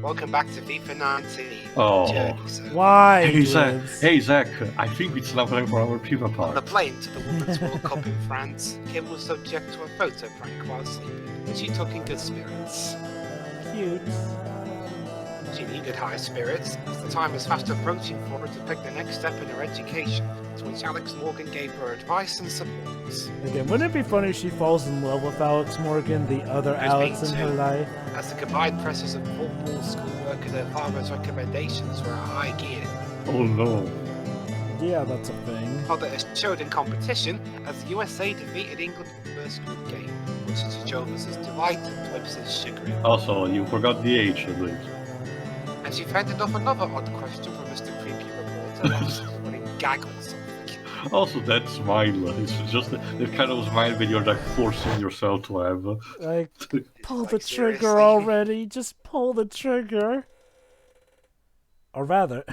Welcome back to FIFA 19. Oh. Journey, so Why, Hey Zach, Dwibs? I think it's now time for our FIFA on part. the plane to the Women's World Cup in France, Kim was subject to a photo prank while sleeping, which she took in good spirits. Cute. She needed high spirits, as the time was fast approaching for her to pick the next step in her education, to which Alex Morgan gave her advice and support. Again, wouldn't it be funny if she falls in love with Alex Morgan, the other There's Alex been in her two. life? As the combined presses of football, schoolwork, and her father's recommendations were a high gear. Oh no. Yeah, that's a thing. Father is showed in competition as the USA defeated England in the first group game, which to Jonas' delight and Dwibs' chagrin. Also, you forgot the age of it. And she fended off another odd question from Mr. Creepy Reporter while she was running gag or something. Also, that smile, it's just the kind of smile that you're like forcing yourself to have. Like, pull Like, the trigger seriously? already. Just pull the trigger. Or rather,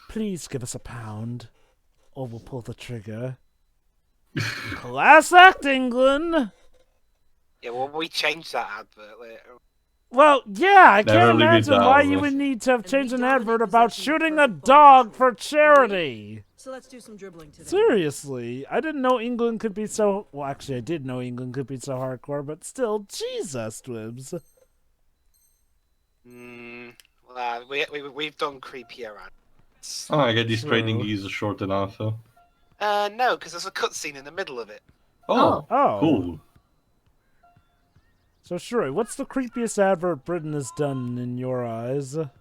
please give us £1, or we'll pull the trigger. Class act, England! Yeah, well, we changed that advert later. Well, yeah, I Never can't leave it imagine down, why you yes. would need to have changed an advert about shooting a dog for charity. So let's do some dribbling today. Seriously, I didn't know England could be so... Well, actually, I did know England could be so hardcore, but still, Jesus, Dwibs. Well, we've done creepier ads. Oh, I get this True. training is short enough. No, because there's a cutscene in the middle of it. Oh, Oh. cool. So, Shuri, what's the creepiest advert Britain has done in your eyes? A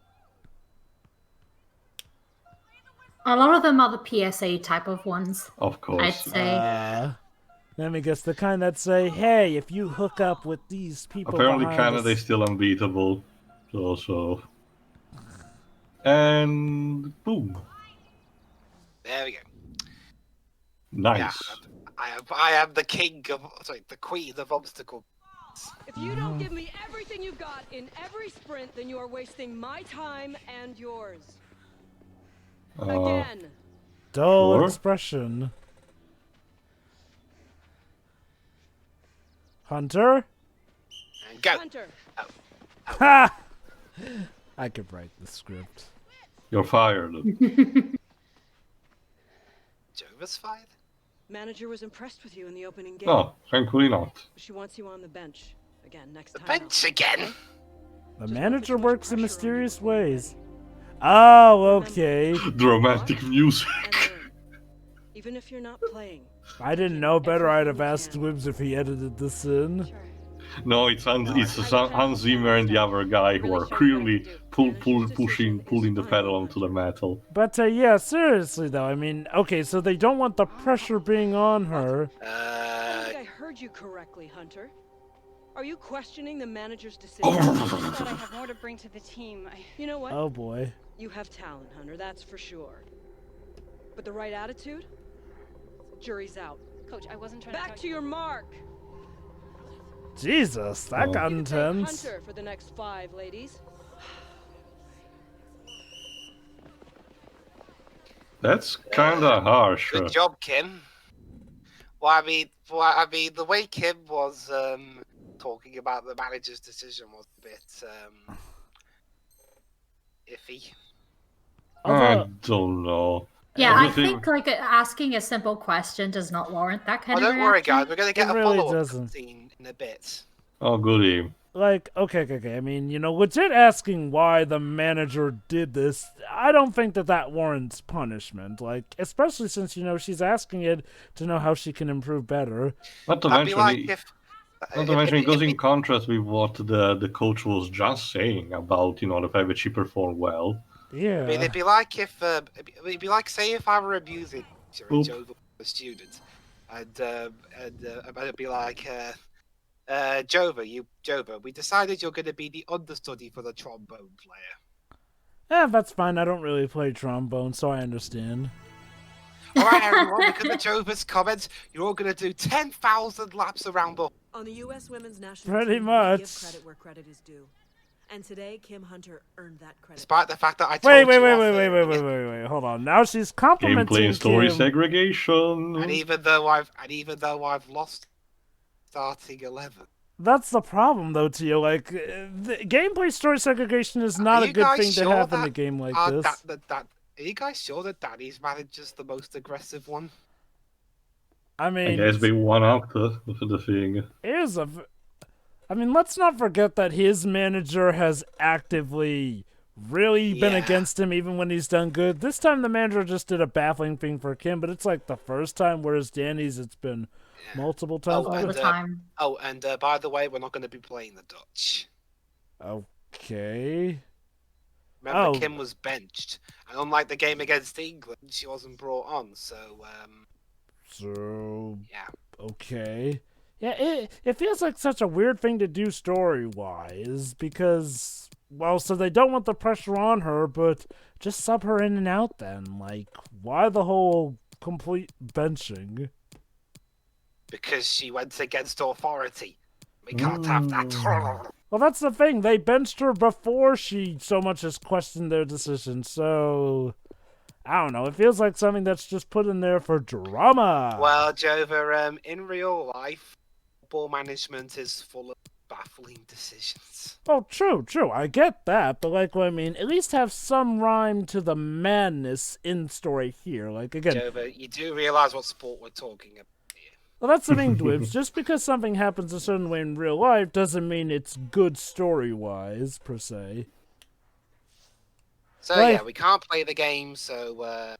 lot of them are the PSA type of ones, Of I'd course. say. Let me guess, the kind that say, hey, if you hook up with these people Apparently behind Canada is us... still unbeatable. So. And boom. There we go. Nice. Yeah, I am the king of... Sorry, the queen of obstacle. If you don't give me everything you've got in every sprint, then you are wasting my time and yours. Again. Dull Sure. expression. Hunter? And go. Hunter. Ha! I could write the script. You're fired. Jova's fired? Manager was impressed with you in the opening game. No, thankfully not. She wants you on the bench. Again, next The time. bench again? The Just manager don't put too much works in pressure on mysterious you before you get ways. here. Oh, okay. Dramatic music. And learn. Even if you're not playing. I didn't know better. I'd have Everything you asked can. Dwibs if he edited this in. Sure. No, it's Hans Zimmer and the other guy who are clearly pulling the pedal onto the metal. But yeah, seriously though, I mean, okay, so they don't want the pressure being on her. I think I heard you correctly, Hunter. Are you questioning the manager's decision? I thought I have more to bring to the team. You know what? Oh boy. You have talent, Hunter, that's for sure. But the right attitude? Jury's out. Coach, I wasn't trying Back to to your mark! Jesus, that got You can take intense. Hunter for the next 5, ladies. That's kinda harsh. Good job, Kim. Well, I mean, the way Kim was talking about the manager's decision was a bit iffy. I don't know. Yeah, I Everything- think like asking a simple question does not warrant that kind Oh, of don't worry, reaction. guys. We're gonna get It a really follow-up doesn't. scene in a bit. Oh, goody. Like, okay. I mean, you know, legit asking why the manager did this, I don't think that warrants punishment. Like, especially since, you know, she's asking it to know how she can improve better. Not to That'd be mention, like if... it goes in contrast with what the coach was just saying about, you know, the fact that she performed well. Yeah. I mean, it'd be like if, say, if I were abusing teacher and Oop. Jova was a student, and it'd be like, Jova, we decided you're going to be the understudy for the trombone player. Yeah, that's fine. I don't really play trombone, so I understand. All right, everyone, because of Jova's comments, you're all going to do 10,000 laps around the... On the U.S. women's national Pretty team, we much. give credit where credit is due. And today, Kim Hunter earned that credit. Despite the fact that I told Wait, you off air. wait. Hold on. Now she's complimenting Gameplay and story Kim. segregation. And even though I've lost starting 11. That's the problem, though, Tio. Like, the gameplay story segregation is not Are a you good guys thing to sure have in a that- game like Are this. you guys sure that Daddy's marriage is the most aggressive one? I I mean, guess they one up the thing. here's I mean, let's not forget that his manager has actively really been Yeah. against him even when he's done good. This time the manager just did a baffling thing for Kim, but it's like the first time, whereas Danny's it's been multiple times. Oh, All and, the time. By the way, we're not going to be playing the Dutch. Okay. Remember, Oh. Kim was benched, and unlike the game against England, she wasn't brought on. So, So, yeah. okay. Yeah, it feels like such a weird thing to do story-wise, because, well, so they don't want the pressure on her, but just sub her in and out then. Like, why the whole complete benching? Because she went against authority. We can't have that. Well, that's the thing. They benched her before she so much as questioned their decision, so... I don't know. It feels like something that's just put in there for drama. Well, Jova, in real life, football management is full of baffling decisions. Oh, true. I get that, but like, what I mean, at least have some rhyme to the madness in story here. Like, again, Jova, you do realise what sport we're talking about here. well, that's the thing, Dwibs. Just because something happens a certain way in real life doesn't mean it's good story-wise, per se. So, Like- yeah, we can't play the game, so,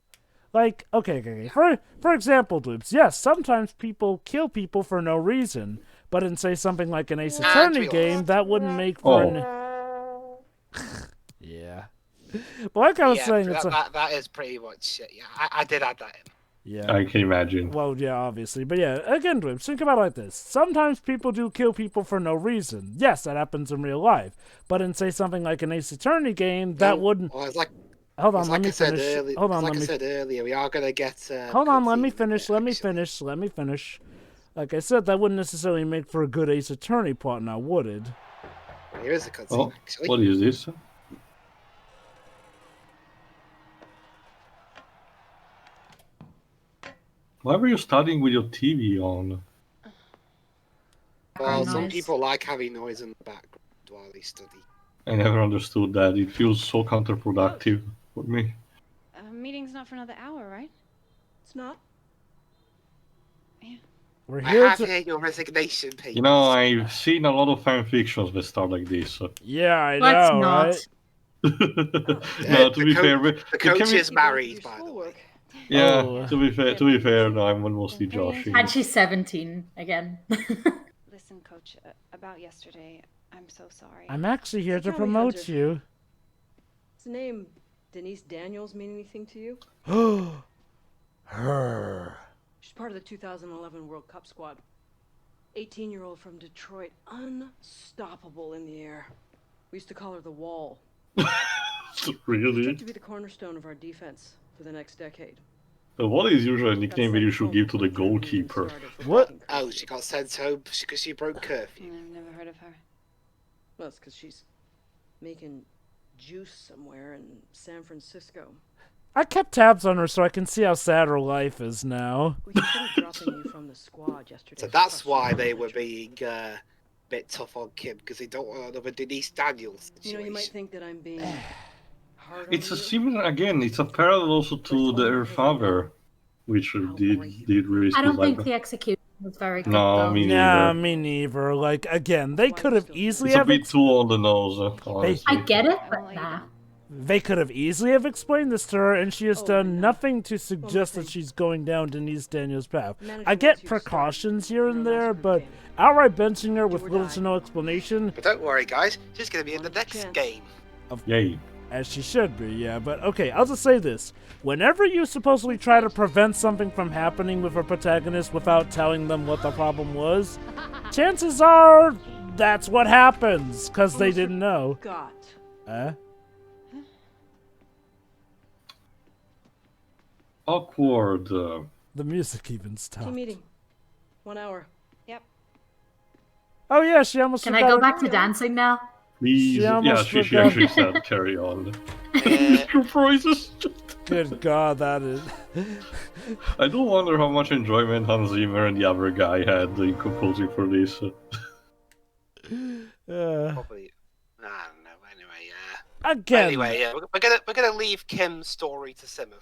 Like, okay. For example, Dwibs, yes, sometimes people kill people for no reason, but in, say, something like an Ace Attorney real game, life. that wouldn't make for an... Yeah. But like I was saying, it's a... that is pretty much it. Yeah, I did add that in. Yeah. I can imagine. Well, yeah, obviously. But yeah, again, Dwibs, think about it like this. Sometimes people do kill people for no reason. Yes, that happens in real life. But in, say, something like an Ace Attorney game, that wouldn't... Well, it's like, Hold on, it's let like me I said finish. earlier, Hold on, like let I me... said earlier, we are going to get... Hold on, let me cutscenes finish, in let me there, finish, let me finish. Like I said, that wouldn't necessarily make for a good Ace Attorney plot, now would it? actually. Here is a cutscene, Oh, actually. what is this? Why were you studying with your TV on? Well, some Nice. people like having noise in the background while they study. I never understood that. It feels so counterproductive for me. Meeting's not for another hour, right? It's not. We're I here have to... here your resignation papers. You know, I've seen a lot of fan fictions that start like this. Yeah, I Let's know, not. right? No, to be fair, The coach can we- is married, by the way. yeah. Oh. To be fair, no, I'm mostly Very joshing. And she's 17 again. Listen, Coach, about yesterday, I'm so sorry. I'm actually here to Tell me, promote Hunter. you. Does the name Denise Daniels mean anything to you? Her. She's part of the 2011 World Cup squad. 18-year-old from Detroit, unstoppable in the air. We used to call her the Wall. She's Really? expected to be the cornerstone of our defense for the next decade. What is usually a nickname that you should give to the goalkeeper? What? Oh, she got sent home because she broke curfew. I've never heard of her. Well, it's because she's making juice somewhere in San Francisco. I kept tabs on her so I can see how sad her life is now. We considered dropping you from the squad yesterday. So for that's questionable why they were management. being a bit tough on Kim, because they don't want another Denise Daniels You know, situation. you might think that I'm being hard on It's a you. similar again. It's a parallel also to their father, which did really I don't like think that. the execution was very good, No, though. me Nah, neither. me neither. Like, again, they could have easily It's a have... bit too on the nose, honestly. I get it, I but won't let you nah. down. They could have easily have explained this to her, and she has Oh, done and, nothing to suggest that thing. she's going down Denise Daniels' path. Manager I wants get you to start precautions here your and last there, group but game. outright benching her with Do or little die. to no explanation, But don't worry, guys. She's going to be in the One next chance. game. Yay. as she should be, yeah. But okay, I'll just say this. Whenever you supposedly try to prevent something from happening with a protagonist without telling them what the problem was, chances are that's what happens, because they Almost didn't know. Got. Awkward. The music even stopped. Team meeting. 1 hour. Yep. Oh yeah, she almost Can I forgot go her- back to dancing now? Please. She Yeah, almost she forgot. actually said carry on. Uh, Surprises. Good God, that is... I do wonder how much enjoyment Hans Zimmer and the other guy had in composing for this. Probably. I don't know. Anyway, Again. Anyway, yeah, we're gonna leave Kim's story to simmer.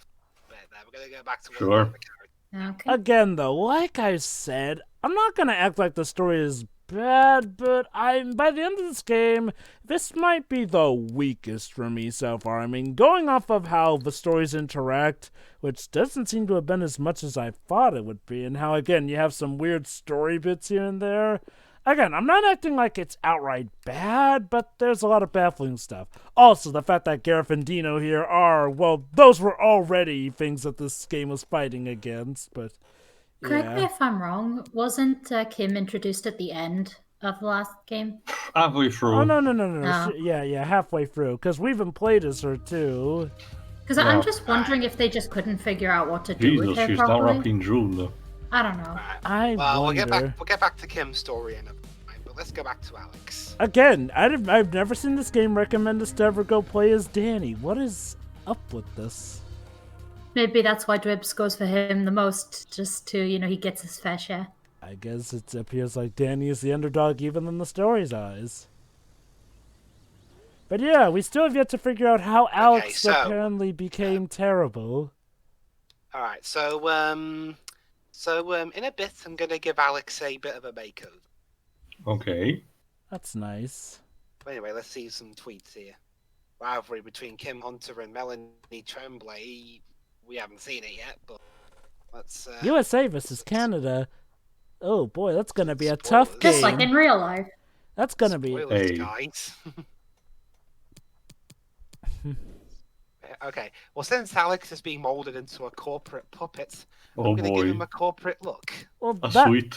There. We're gonna go back to Sure. one of the characters. Okay. Again, though, like I said, I'm not gonna act like the story is bad, but by the end of this game, this might be the weakest for me so far. I mean, going off of how the stories interact, which doesn't seem to have been as much as I thought it would be, and how, again, you have some weird story bits here and there. Again, I'm not acting like it's outright bad, but there's a lot of baffling stuff. Also, the fact that Gareth and Dino here are, well, those were already things that this game was fighting against, but Correct me yeah. if I'm wrong. Wasn't Kim introduced at the end of the last game? Halfway through. Oh, no. Oh. Yeah, halfway through, because we even played as her, too. Because Yeah. I'm just wondering if they just couldn't figure out what to do with Jesus, her she's properly. not in June. I don't know. I Well, wonder. we'll get back to Kim's story in a moment, but let's go back to Alex. Again, I've never seen this game recommend us to ever go play as Danny. What is up with this? Maybe that's why Dwibs goes for him the most, just to, he gets his fair share. I guess it appears like Danny is the underdog even in the story's eyes. But yeah, we still have yet to figure out how Alex so, apparently became terrible. All right, so in a bit, I'm gonna give Alex a bit of a makeover. Okay. That's nice. Anyway, let's see some tweets here. Rivalry between Kim Hunter and Melanie Tremblay. We haven't seen it yet, but let's. USA versus Canada. Oh boy, that's gonna be a tough Spoilers. game. Just like in real life. That's gonna be. Spoilers, Hey. guys. Okay, well, since Alex is being molded into a corporate puppet, Oh I'm gonna give boy. him a corporate look. Well, A that. sweet.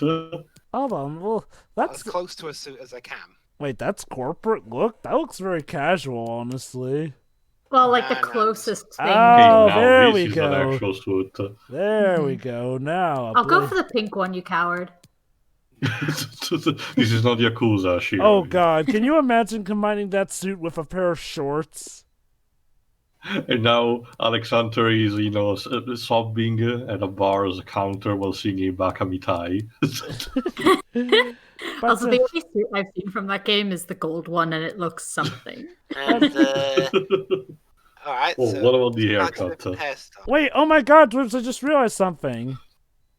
Hold on. Well, As that's. close to a suit as I can. Wait, that's corporate look? That looks very casual, honestly. Well, like the Nah, nah. closest thing. Oh, now there this we is go. an actual suit. There we go. Now. I'll go for the pink one, you coward. This is not Yakuza, Shiro. Oh god, can you imagine combining that suit with a pair of shorts? And now Alexander is, sobbing at a bar as a counter while singing Bakamitai. But Also, the only suit I've seen from that game is the gold one, and it looks something. And all right. Oh, so what about the back to haircut? different hairstyle. wait, oh my god, Dwibs, I just realized something.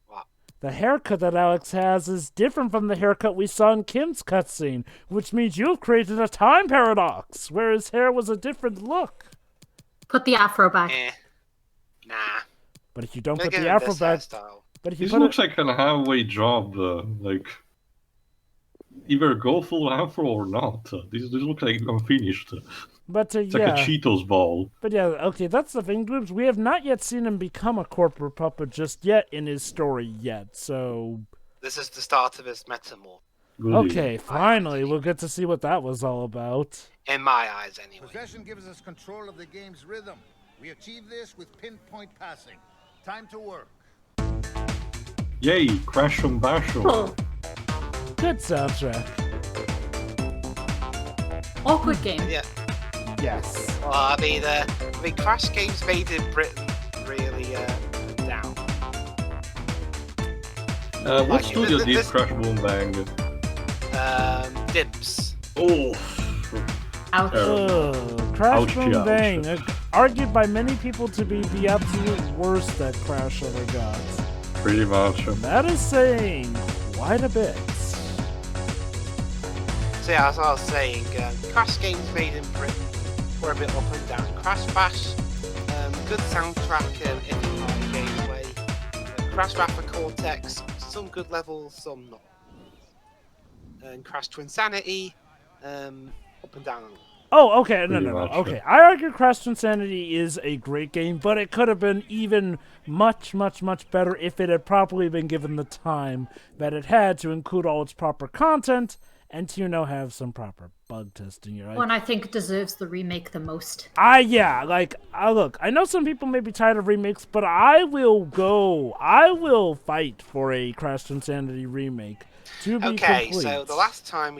What? The haircut that Alex has is different from the haircut we saw in Kim's cutscene, which means you've created a time paradox, where his hair was a different look. Put the afro back. Nah. But if you don't I'm put gonna the give him afro this back, hairstyle. but if you This put looks it, like a halfway job. Either go full afro or not. This looks like unfinished. but It's yeah, like a Cheetos ball. but yeah, okay, that's the thing, Dwibs. We have not yet seen him become a corporate puppet just yet in his story yet, so This is the start of his metamorph. Goody. okay, finally we'll get to see what that was all about. In my eyes, anyway. Possession gives us control of the game's rhythm. We achieve this with pinpoint passing. Time to work. Yay, crash and bash 'em. Cool. Good soundtrack. Awkward game. Yeah. Yes. Well, I mean, Crash games made in Britain really down. What Like, studio did this- Crash Boom Bang? Dibs. Oh, Ouch. Crash Ouchie, Boom ouch. Bang, argued by many people to be the absolute worst that Crash ever got. pretty much. That is saying quite a bit. So yeah, as I was saying, Crash games made in Britain were a bit up and down. Crash Bash, good soundtrack, in gameplay. Crash Rapper Cortex, some good levels, some not. And Crash Twinsanity, up and down. Oh, okay, no. Pretty much, Okay, I argue Crash Insanity is a great game, but it could have been even much better if it had properly been given the time that it had to include all its proper content and to, have some proper bug testing. Right? One I think deserves the remake the most. Look, I know some people may be tired of remakes, but I will fight for a Crash Insanity remake to be Okay, complete. so the last time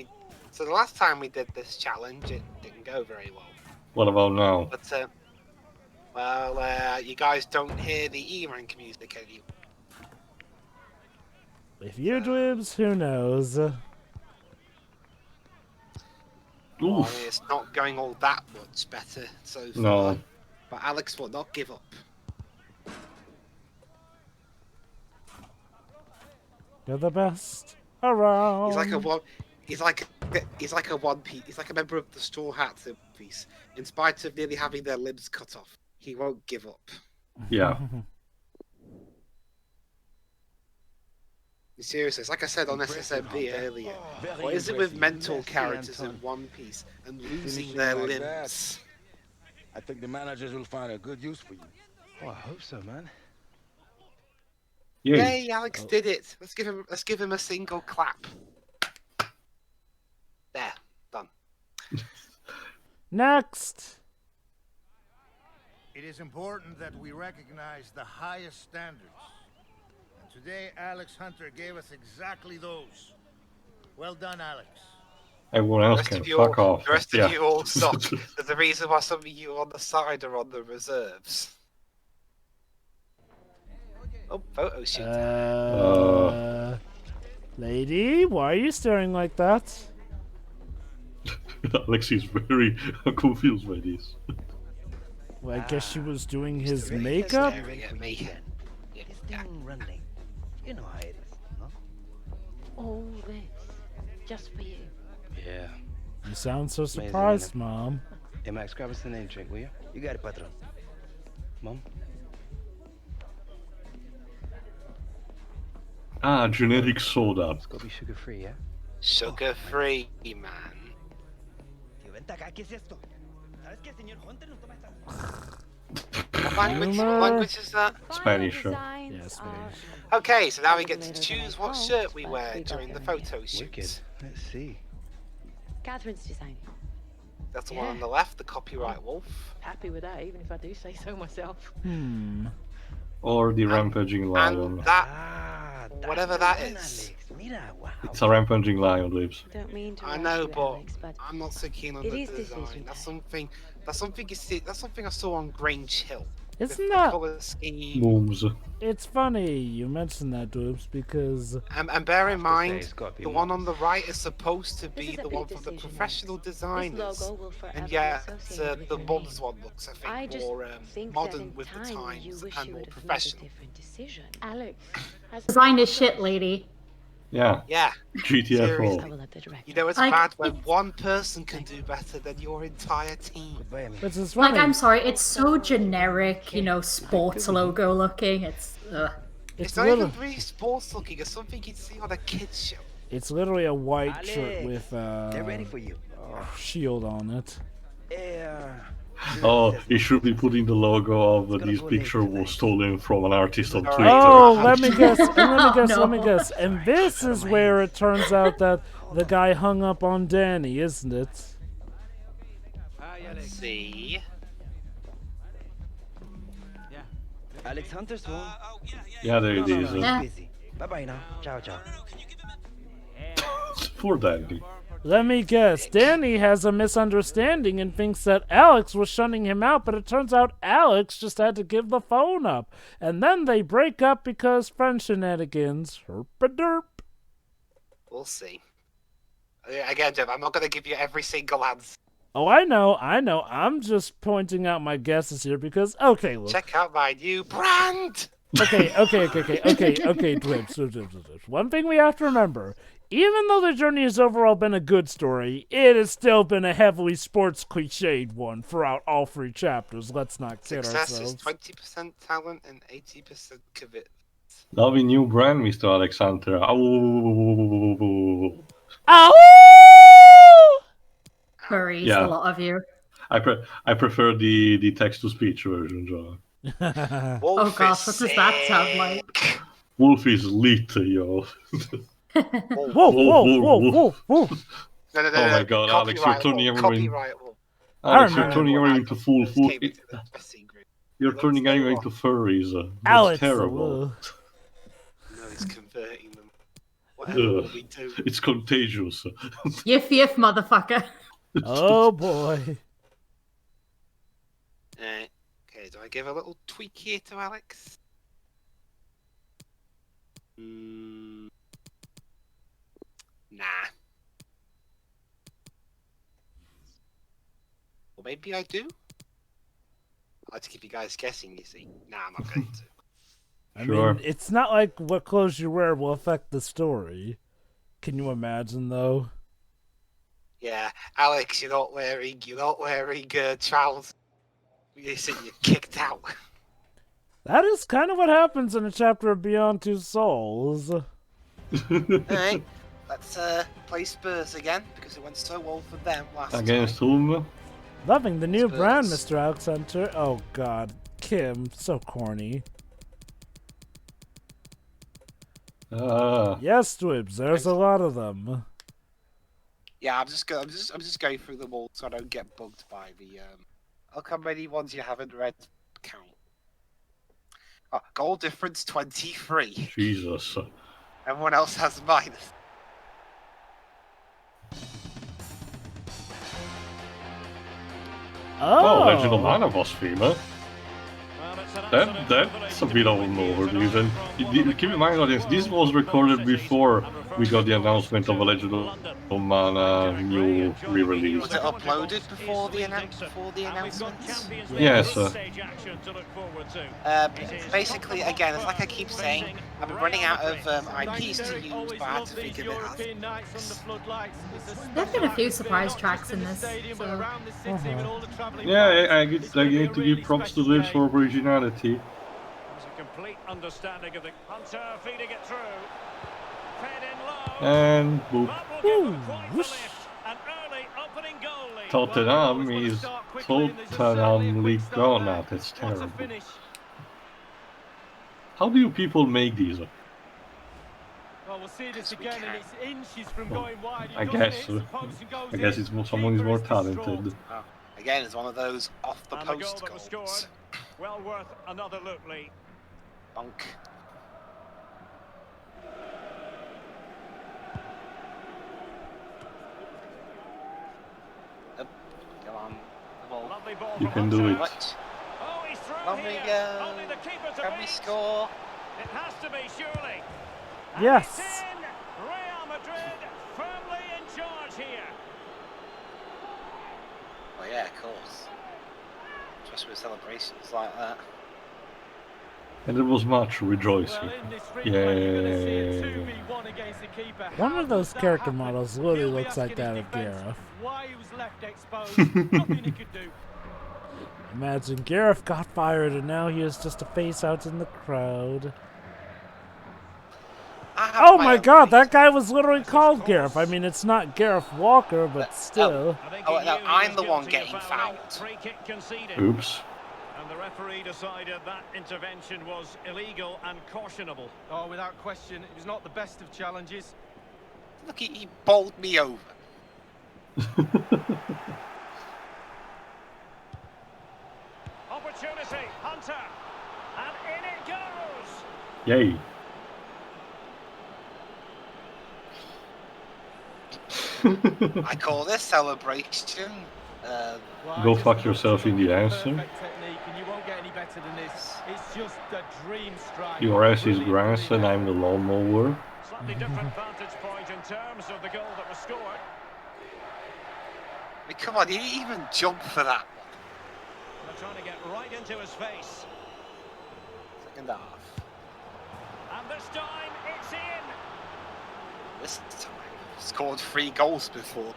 we did this challenge, it didn't go very well. What about now? But you guys don't hear the E-rank music anymore. If you Dwibs, who knows? Well, Oof. it's not going all that much better so far. No. But Alex will not give up. You're the best around. He's like a one. He's like a one piece. He's like a member of the Straw Hats in One Piece. In spite of nearly having their limbs cut off, he won't give up. Yeah. Seriously, it's like I said on SSMB earlier. What is it with mental characters in One Piece and losing their limbs? I think the managers will find a good use for you. Oh, I hope so, man. Yay. Yay, Alex did it. Let's give him a single clap. There, done. Next. It is important that we recognize the highest standards. And today, Alex Hunter gave us exactly those. Well done, Alex. Everyone else can fuck off. The rest of you all suck. There's the reason why some of you on the side are on the reserves. Oh, photo shoot. Lady, why are you staring like that? Alex is very confused by this. Well, I guess she was doing his makeup. This thing run late. You know how it is, no? All this just for you. Yeah. You sound so Amazing, surprised, isn't it? Mom. Hey, Max, grab us the name drink, will you? You got it, patron. Mom? Ah, generic soda. It's gotta be sugar-free, yeah? Sugar-free, man. What language is that? Spanish. Yeah, Spanish. Okay, so now we get to choose what shirt we wear during the photo shoot. Let's see. Catherine's designing. That's the one on the left, the copyright wolf. Happy with that, even if I do say so myself. Or the rampaging lion. And that, whatever that is. It's a rampaging lion, Dwibs. Don't mean to I rush know, you, but Alex, but I'm not so keen on it the is design. decision That's time. something. That's something I saw on Grange Hill. Isn't The that? colour scheme. Mooms. It's funny you mentioned that, Dwibs, because And bear in mind, it's gotta be the one on mums. the right is supposed to This be is a the big one from the decision, professional Alex. This designers. logo will forever And be yet, associated with the your mums name. one looks, I I think, just more think modern that in with the time you times wish and you more would have made a professional. different decision. Alex has Design is shit, lady. Yeah. Yeah, GTFO. I will let the director. you know it's Like, bad when one person can do better than your entire team. Goodbye, Amy. which is Like, funny. I'm sorry, it's so generic, you know, sports logo looking. It's It's not even really sports looking. It's something you'd see on a kids show. It's literally a white shirt Alex, with they're ready for you. shield on it. Oh, it should be putting the logo of this picture was stolen from an artist on Twitter. Oh, let me guess, and No. let me guess. And this is where it turns out that the guy hung up on Danny, isn't it? Let's see. Alex Hunter's home. Yeah, there it No, is. he's Yeah. busy. Bye-bye now. Ciao, ciao. For Danny. Let me guess. Danny has a misunderstanding and thinks that Alex was shunning him out, but it turns out Alex just had to give the phone up. And then they break up because friend shenanigans. Herp-a-derp. We'll see. Again, Jeff, I'm not going to give you every single answer. Oh, I know. I'm just pointing out my guesses here because, okay, look. Check out my new brand! Okay, Dwibs. One thing we have to remember, even though the journey has overall been a good story, it has still been a heavily sports cliched one throughout all 3 chapters. Let's not kid Success ourselves. is 20% talent and 80% commit. Lovely new brand, Mr. Alexander. Ow. Ow! furries, Yeah. a lot of you. I prefer the text-to-speech version, John. Oh gosh, what does that sound like? Wolf is lit, yo. Whoa. No, Oh my god, Alex, you're turning everyone. Copyright wolf. Alex, you're remember turning everyone into full. Came into the dressing room. You're turning everyone into furries. That's Alex, terrible. No, he's converting them. Whatever will we do? It's contagious. Yiff yiff, motherfucker. Oh boy. Okay, do I give a little tweak here to Alex? Nah. Or maybe I do? I like to keep you guys guessing, you see. Nah, I'm not going to. I Sure. mean, it's not like what clothes you wear will affect the story. Can you imagine, though? Yeah, Alex, you're not wearing trousers. You see, you're kicked out. That is kind of what happens in a chapter of Beyond Two Souls. Alright, let's play Spurs again, because it went so well for them last Against time. whom? Loving the new Spurs. brand, Mr. Alex Hunter. Oh god, Kim, so corny. Yes, Dwibs, there's a lot of them. Yeah, I'm just going through them all so I don't get bugged by the Look how many ones you haven't read. Count. Oh, goal difference 23. Jesus. Everyone else has minus. Oh, Legend of Mana boss theme. That's a bit of an overdriven. Keep in mind, audience, this was recorded before we got the announcement of a Legend of Mana new re-release. Was it uploaded before the announcement? Yes. Basically, again, it's like I keep saying, I've been running out of IPs to use, but I had to figure it out. There's been a few surprise tracks in this. So. Yeah, I need to give props to Dwibs for originality. A complete understanding of the Hunter feeding it through. Fed in low. And boop. An early opening goal lead. Tottenham is Tottenham League. Oh no, that's terrible. How do you people make these? Well, we'll see this again, and it's inches from going wide. I guess it's someone is more talented. Oh, again, it's one of those off the post goals. Well worth another look, Lee. Bonk. Go on. Lovely ball. You can do it. Oh, he's through Can we here. go? Only the keeper to Can we beat. score? It has to be, surely. Yes. It's in. Real Madrid firmly in charge here. Well, yeah, of course. Just with celebrations like that. And there was much rejoicing. Yeah. One of those character models literally looks like that of Gareth. Why he was left exposed, nothing he could do. Imagine Gareth got fired and now he is just a face out in the crowd. Oh my god, that guy was literally called Gareth. I mean, it's not Gareth Walker, but still. Oh, no, I'm the one getting fouled. Oops. And the referee decided that intervention was illegal and cautionable. Oh, without question, it was not the best of challenges. Look, he bowled me over. Opportunity, Hunter, and in it goes. Yay. Well, I call this celebration. Go fuck yourself in the answer. Technique, and you won't get any better than this. It's just a dream strike. Your ass is grass and I'm the lawnmower. Slightly different vantage point in terms of the goal that was scored. I mean, come on, he didn't even jump for that one. They're trying to get right into his face. Second half. And this time, it's in. This time, scored 3 goals before.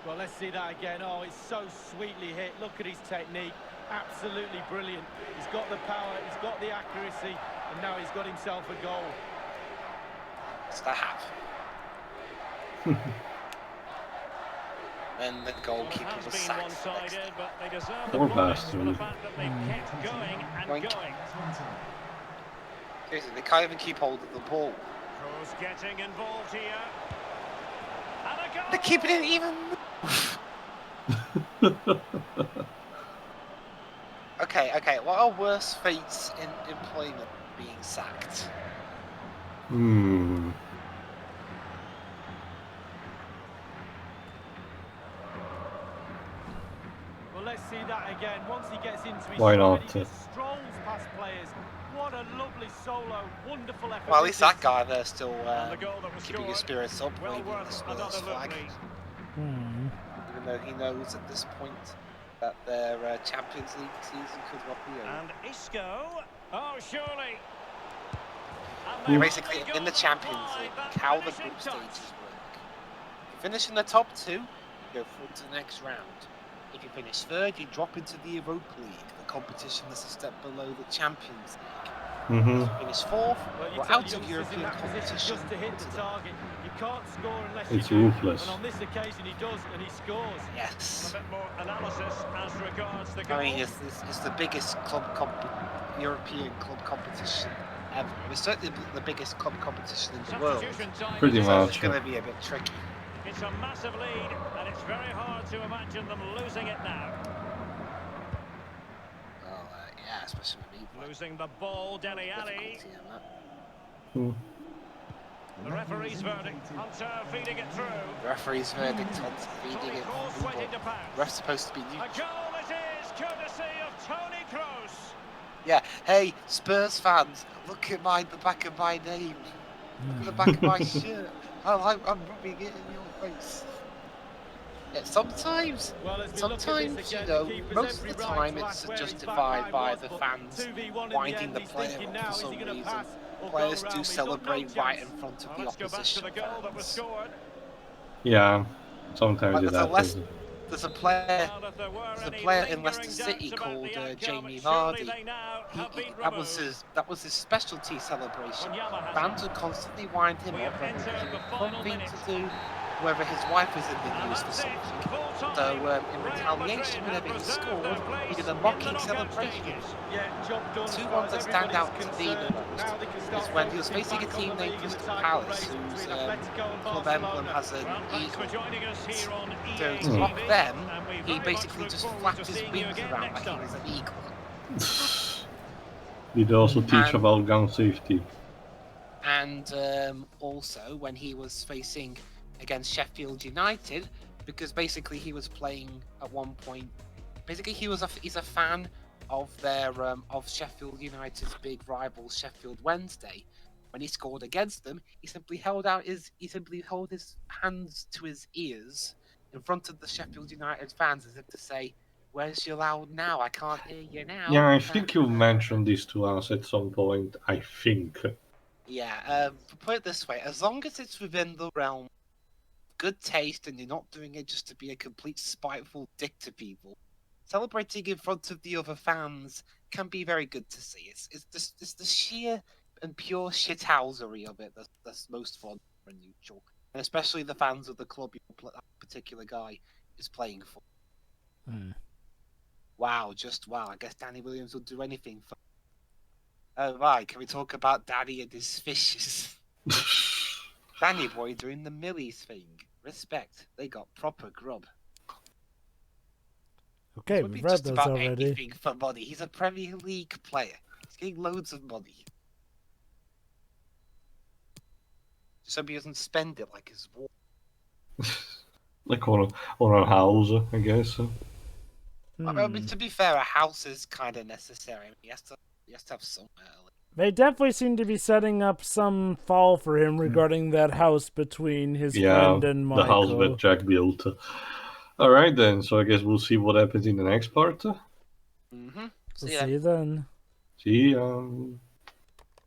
Well, let's see that again. Oh, it's so sweetly hit. Look at his technique. Absolutely brilliant. He's got the power, he's got the accuracy, and now he's got himself a goal. What's that have? Then the goalkeeper was sacked. Poor bastard. Seriously, they can't even keep hold of the ball. Who's getting involved here? And a goal! The keeper didn't even Okay, what are worse fates in employment being sacked? Well, let's see that again. Once he gets into his Why stride, not? he just strolls past players. What a lovely solo, wonderful effort. Well, at least that guy there still And the goal that was keeping scored. his spirits up, Well waving the worth Spurs another look, flag. Lee. Even so he knows at this point that their Champions League season could well be over. And Isco. Oh, surely. Basically, in the Champions League, how the group stages work. If you finish in the top 2, you go forward to the next round. If you finish 3rd, you drop into the Europa League, the competition that's a step below the Champions League. If you finish 4th, you're out of European competition. Just to hit the target. You can't score unless It's you do. ruthless. And on this occasion he does, and he scores. Yes. A bit more analysis as regards the I goal. mean, it's the biggest European club competition ever. It's certainly the biggest club competition in the world. Pretty So much. it's going to be a bit tricky. It's a massive lead, and it's very hard to imagine them losing it now. Well, yeah, especially with me. Losing the ball, Dele Alli. The referee's verdict, Hunter feeding it through. The referee's verdict, Hunter feeding it through. Ref's supposed to be neutral. A goal it is, courtesy of Toni Kroos. Yeah, hey, Spurs fans, look at the back of my name. Look at the back of my shirt. I'm rubbing it in your face. Yeah, sometimes, you know, most of the time it's justified by the fans winding the player up for some reason. Players do celebrate right in front of the opposition fans. Yeah, sometimes it happens. There's a player in Leicester City called Jamie Vardy. That was his specialty celebration. Fans would constantly wind him up, whether it was a fun thing to do, whether his wife was in the news for something. So in retaliation, whenever he scored, he did a mocking celebration. Two ones that stand out to me the most is when he was facing a team named Crystal Palace, whose club emblem has an eagle. So to mock them, he basically just flapped his wings around like he was an eagle. Did also teach about gun safety. And also when he was facing against Sheffield United, because basically he was playing at one point. Basically, he's a fan of their of Sheffield United's big rival Sheffield Wednesday. When he scored against them, he simply held his hands to his ears in front of the Sheffield United fans as if to say, "Where's your loud now? I can't hear you now." Yeah, I think you mentioned this to us at some point. I think. Yeah. Put it this way: as long as it's within the realm good taste and you're not doing it just to be a complete spiteful dick to people, celebrating in front of the other fans can be very good to see. It's the sheer and pure shithousery of it that's most fun and neutral, and especially the fans of the club that particular guy is playing for. Wow, I guess Danny Williams would do anything for. Oh right, can we talk about Daddy and his fishes? Danny boy doing the Millies thing. Respect. They got proper grub. Okay, we've read those already. Anything for money. He's a Premier League player. He's getting loads of money. Just hope he doesn't spend it like his war. Like on a house, I guess. I mean, to be fair, a house is kind of necessary. He has to have somewhere. They definitely seem to be setting up some fall for him regarding that house between his friend and Michael. The house that Jack built. Alright then, so I guess we'll see what happens in the next part. See you then. See ya.